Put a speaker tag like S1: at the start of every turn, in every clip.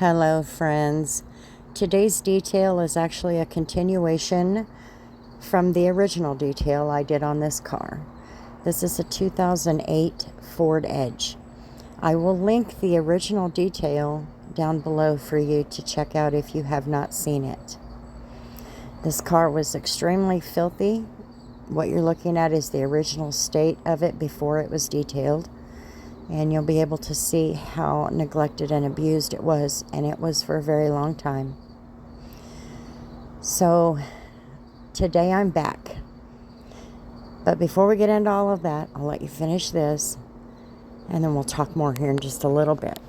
S1: Hello friends. Today's detail is actually a continuation from the original detail I did on this car. This is a 2008 Ford Edge. I will link the original detail down below for you to check out if you have not seen it. This car was extremely filthy. What you're looking at is the original state of it before it was detailed. And you'll be able to see how neglected and abused it was, and it was for a very long time. So today I'm back. But before we get into all of that, I'll let you finish this, and then we'll talk more here in just a little bit.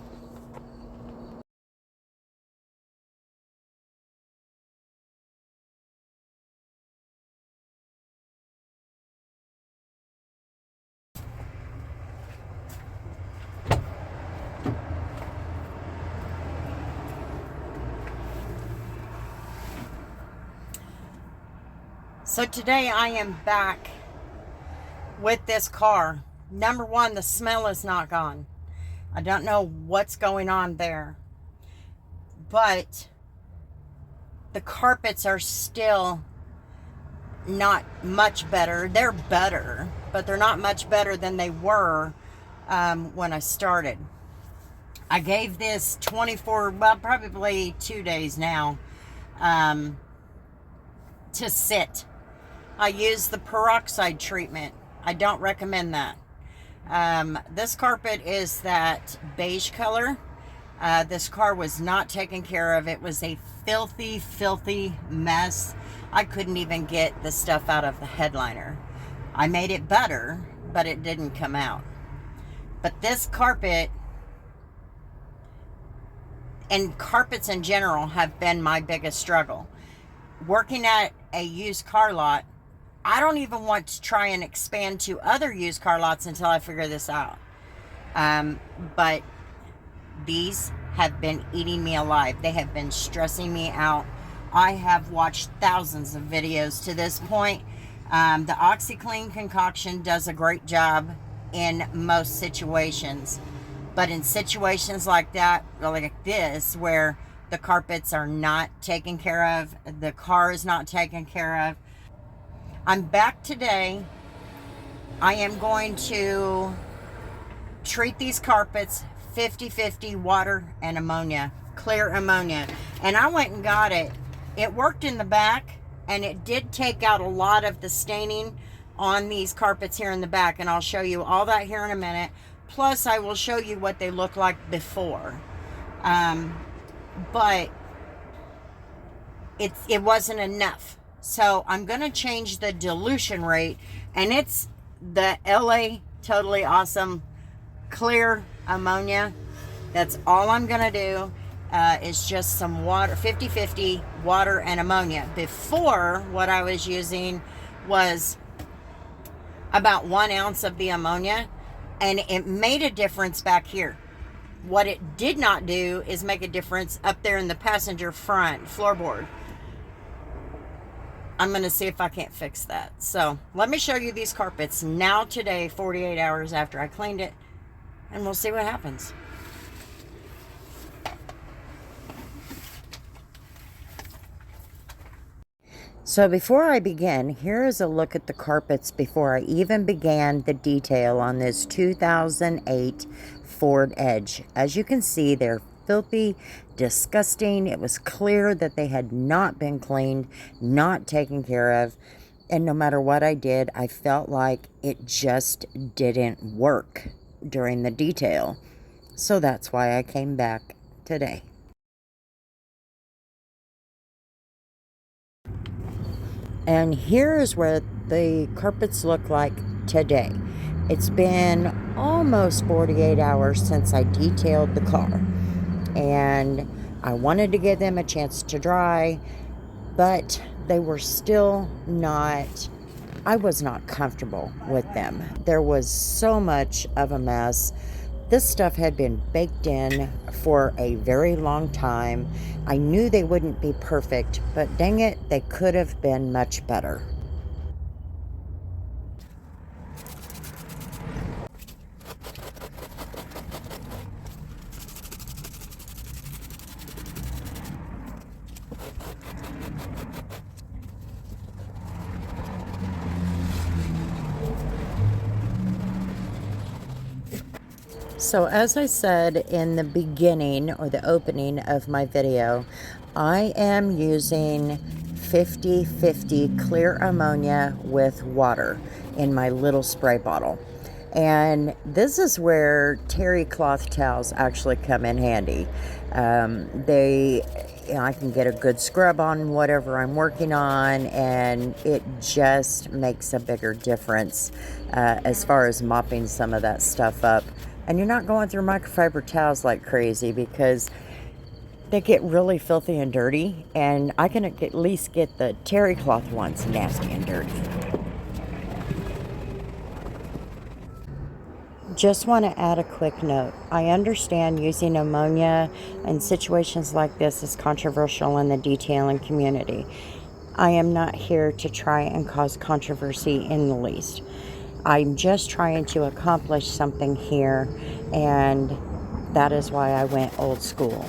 S1: So today I am back with this car. Number one, the smell is not gone. I don't know what's going on there. But the carpets are still not much better. They're better, but they're not much better than they were when I started. I gave this 24, well, probably 2 days now to sit. I use the peroxide treatment. I don't recommend that. This carpet is that beige color. This car was not taken care of. It was a filthy, filthy mess. I couldn't even get the stuff out of the headliner. I made it better, but it didn't come out. But this carpet, and carpets in general, have been my biggest struggle. Working at a used car lot, I don't even want to try and expand to other used car lots until I figure this out. But these have been eating me alive. They have been stressing me out. I have watched thousands of videos to this point. The OxyClean concoction does a great job in most situations. But in situations like that, like this, where the carpets are not taken care of, the car is not taken care of, I'm back today. I am going to treat these carpets 50-50 water and ammonia, clear ammonia. And I went and got it. It worked in the back, and it did take out a lot of the staining on these carpets here in the back. And I'll show you all that here in a minute. Plus, I will show you what they look like before. But it wasn't enough. So I'm going to change the dilution rate, and it's the LA Totally Awesome Clear Ammonia. That's all I'm going to do is just some water, 50-50 water and ammonia. Before, what I was using was about 1 ounce of the ammonia, and it made a difference back here. What it did not do is make a difference up there in the passenger front floorboard. I'm going to see if I can't fix that. So let me show you these carpets now today, 48 hours after I cleaned it, and we'll see what happens. So before I begin, here is a look at the carpets before I even began the detail on this 2008 Ford Edge. As you can see, they're filthy, disgusting. It was clear that they had not been cleaned, not taken care of, and no matter what I did, I felt like it just didn't work during the detail. So that's why I came back today. And here is where the carpets look like today. It's been almost 48 hours since I detailed the car, and I wanted to give them a chance to dry, but they were still not, I was not comfortable with them. There was so much of a mess. This stuff had been baked in for a very long time. I knew they wouldn't be perfect, but dang it, they could have been much better. So as I said in the beginning or the opening of my video, I am using 50/50 clear ammonia with water in my little spray bottle. And this is where terry cloth towels actually come in handy. I can get a good scrub on whatever I'm working on, and it just makes a bigger difference as far as mopping some of that stuff up. And you're not going through microfiber towels like crazy, because they get really filthy and dirty, and I can at least get the terry cloth ones nasty and dirty. Just want to add a quick note. I understand using ammonia in situations like this is controversial in the detailing community. I am not here to try and cause controversy in the least. I'm just trying to accomplish something here, and that is why I went old school.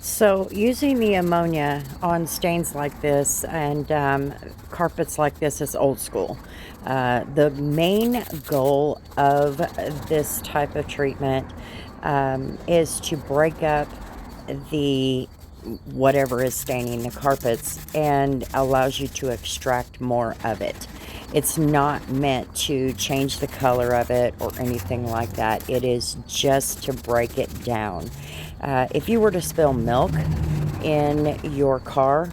S1: So using the ammonia on stains like this and carpets like this is old school. The main goal of this type of treatment is to break up the whatever is staining the carpets and allows you to extract more of it. It's not meant to change the color of it or anything like that. It is just to break it down. If you were to spill milk in your car,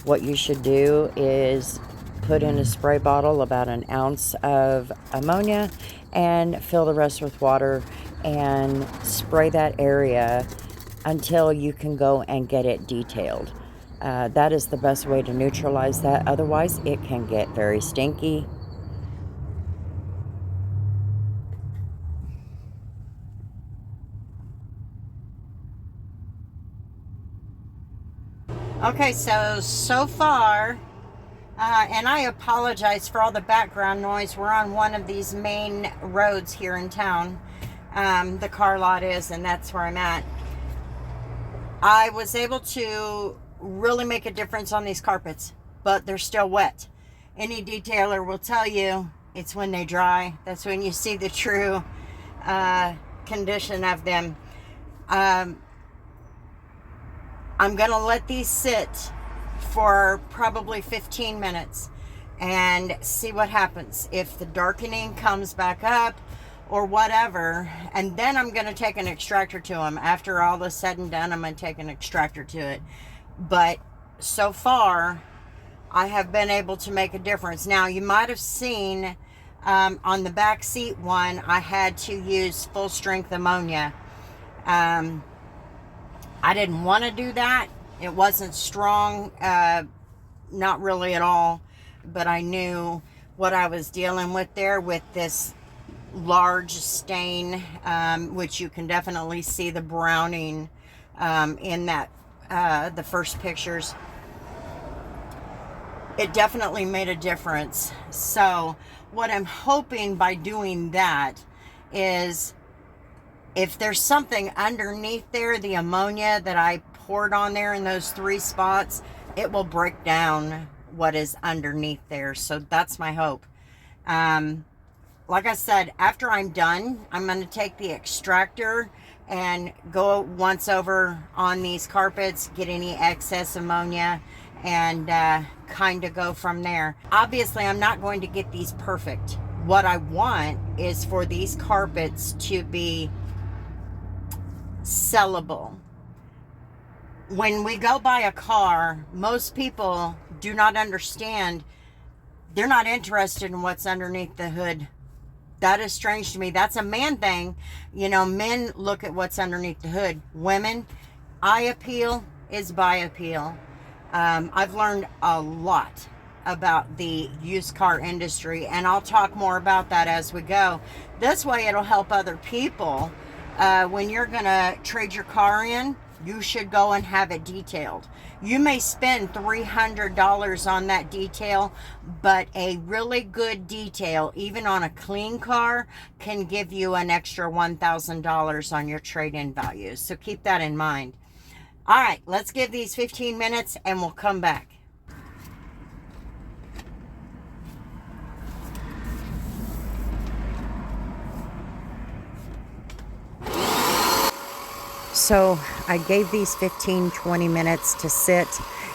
S1: what you should do is put in a spray bottle about an ounce of ammonia and fill the rest with water and spray that area until you can go and get it detailed. That is the best way to neutralize that. Otherwise, it can get very stinky. Okay, so far, and I apologize for all the background noise. We're on one of these main roads here in town. The car lot is, and that's where I'm at. I was able to really make a difference on these carpets, but they're still wet. Any detailer will tell you it's when they dry. That's when you see the true condition of them. I'm going to let these sit for probably 15 minutes and see what happens. If the darkening comes back up or whatever, and then I'm going to take an extractor to them. After all is said and done, I'm going to take an extractor to it. But so far, I have been able to make a difference. Now, you might have seen on the back seat one, I had to use full strength ammonia. I didn't want to do that. It wasn't strong, not really at all, but I knew what I was dealing with there with this large stain, which you can definitely see the browning in that the first pictures. It definitely made a difference. So what I'm hoping by doing that is, if there's something underneath there, the ammonia that I poured on there in those 3 spots, it will break down what is underneath there. So that's my hope. Like I said, after I'm done, I'm going to take the extractor and go once over on these carpets, get any excess ammonia, and kind of go from there. Obviously, I'm not going to get these perfect. What I want is for these carpets to be sellable. When we go buy a car, most people do not understand. They're not interested in what's underneath the hood. That is strange to me. That's a man thing. You know, men look at what's underneath the hood. Women, eye appeal is buy appeal. I've learned a lot about the used car industry, and I'll talk more about that as we go. This way it'll help other people. When you're gonna trade your car in, you should go and have it detailed. You may spend $300 on that detail, but a really good detail, even on a clean car, can give you an extra $1,000 on your trade-in value. So keep that in mind. All right, let's give these 15 minutes and we'll come back. So I gave these 15-20 minutes to sit,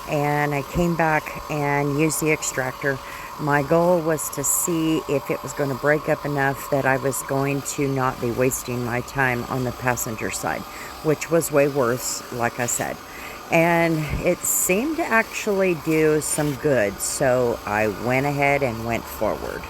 S1: and I came back and used the extractor. My goal was to see if it was going to break up enough that I was going to not be wasting my time on the passenger side, which was way worse, like I said. And it seemed to actually do some good, so I went ahead and went forward.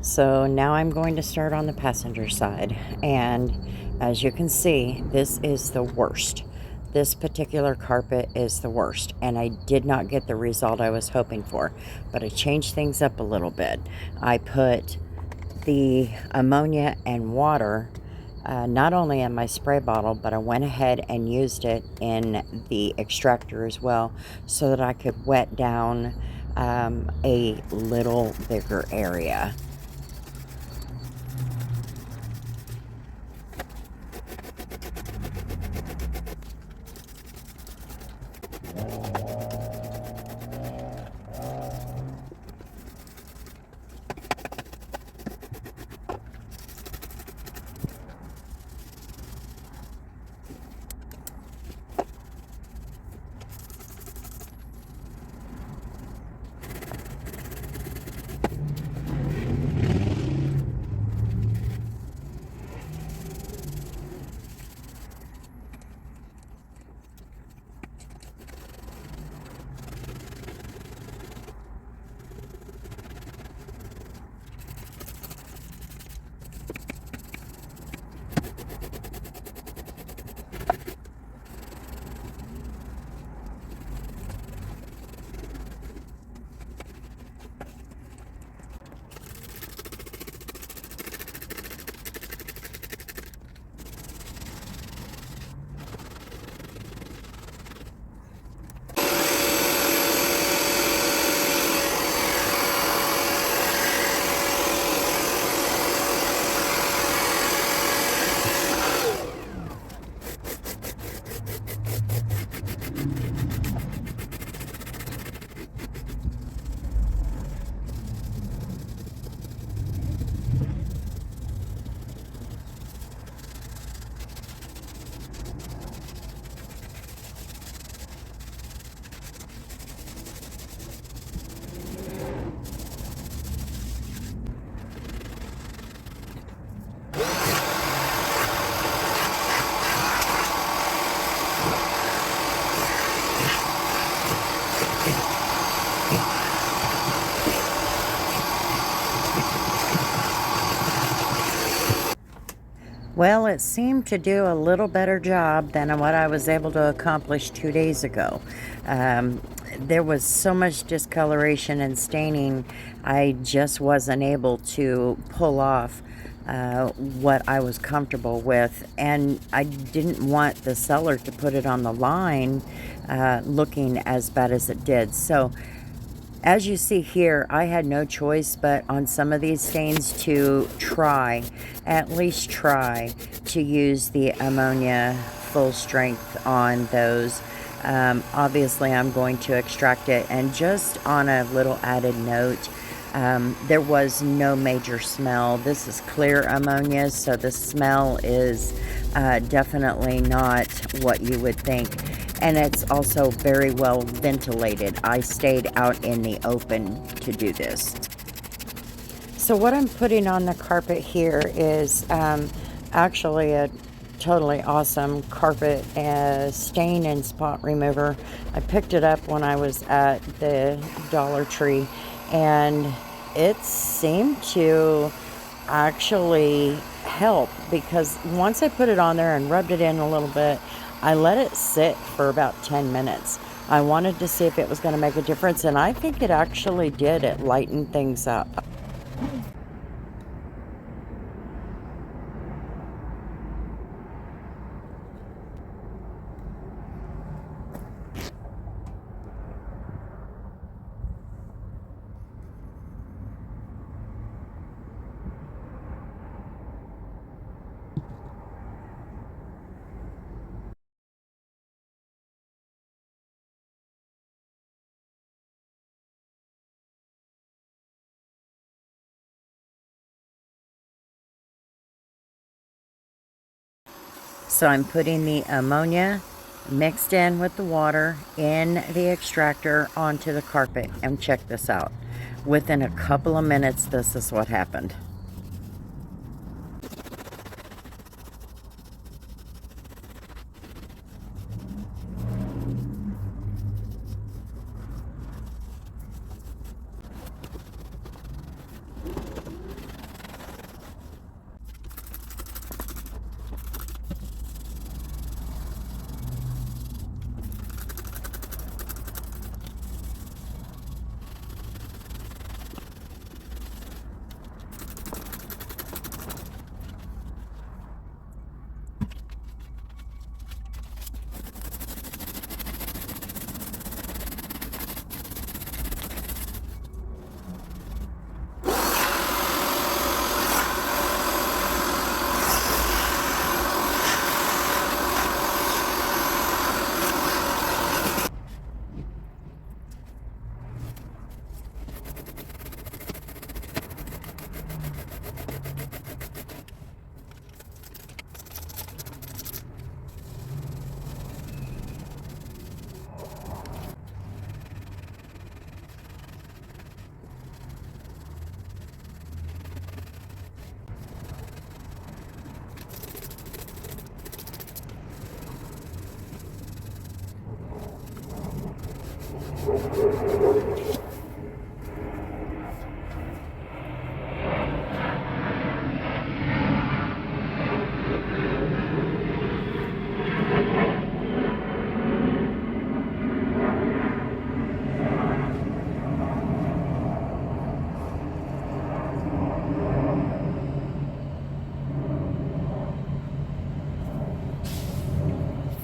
S1: So now I'm going to start on the passenger side, and as you can see, this is the worst. This particular carpet is the worst, and I did not get the result I was hoping for, but I changed things up a little bit. I put the ammonia and water not only in my spray bottle, but I went ahead and used it in the extractor as well, so that I could wet down a little bigger area. Well, it seemed to do a little better job than what I was able to accomplish 2 days ago. Um, there was so much discoloration and staining, I just wasn't able to pull off what I was comfortable with. And I didn't want the seller to put it on the line looking as bad as it did. So as you see here, I had no choice but on some of these stains to try, at least try, to use the ammonia full strength on those. Obviously, I'm going to extract it, and just on a little added note, there was no major smell. This is clear ammonia, so the smell is definitely not what you would think. And it's also very well ventilated. I stayed out in the open to do this. So what I'm putting on the carpet here is actually a Totally Awesome carpet stain and spot remover. I picked it up when I was at the Dollar Tree, and it seemed to actually help, because once I put it on there and rubbed it in a little bit, I let it sit for about 10 minutes. I wanted to see if it was going to make a difference, and I think it actually did. It lightened things up. So I'm putting the ammonia mixed in with the water in the extractor onto the carpet, and check this out. Within a couple of minutes, this is what happened.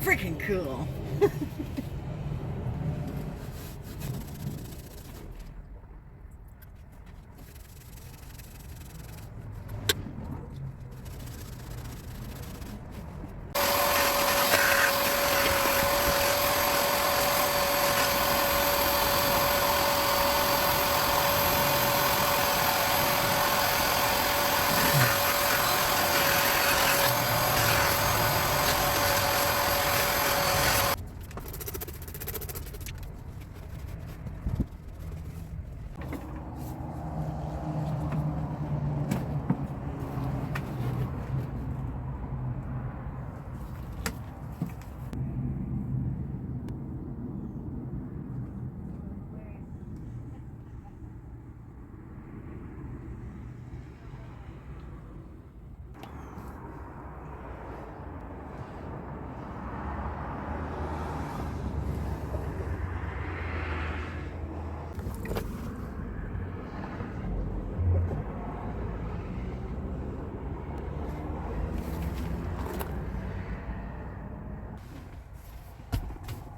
S1: Freaking cool.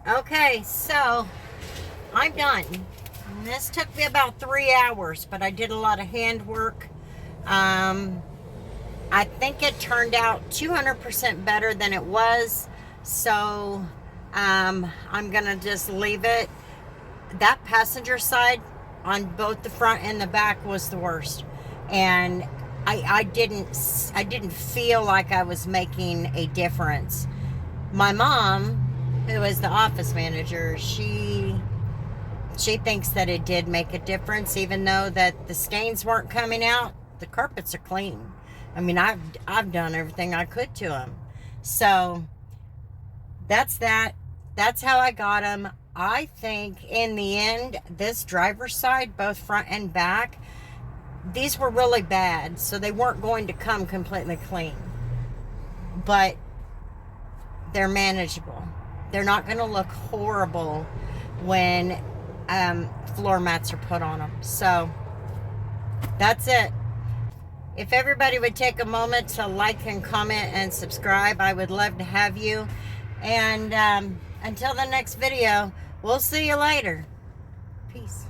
S1: Okay, so I'm done. This took me about 3 hours, but I did a lot of hand work. I think it turned out 200% better than it was. So I'm gonna just leave it. That passenger side on both the front and the back was the worst, and I didn't feel like I was making a difference. My mom, who is the office manager, she thinks that it did make a difference, even though that the stains weren't coming out. The carpets are clean. I mean, I've done everything I could to them. So that's that. That's how I got them. I think in the end, this driver's side, both front and back, these were really bad, so they weren't going to come completely clean. But they're manageable. They're not going to look horrible when floor mats are put on them. So that's it. If everybody would take a moment to like and comment and subscribe, I would love to have you. And until the next video, we'll see you later. Peace.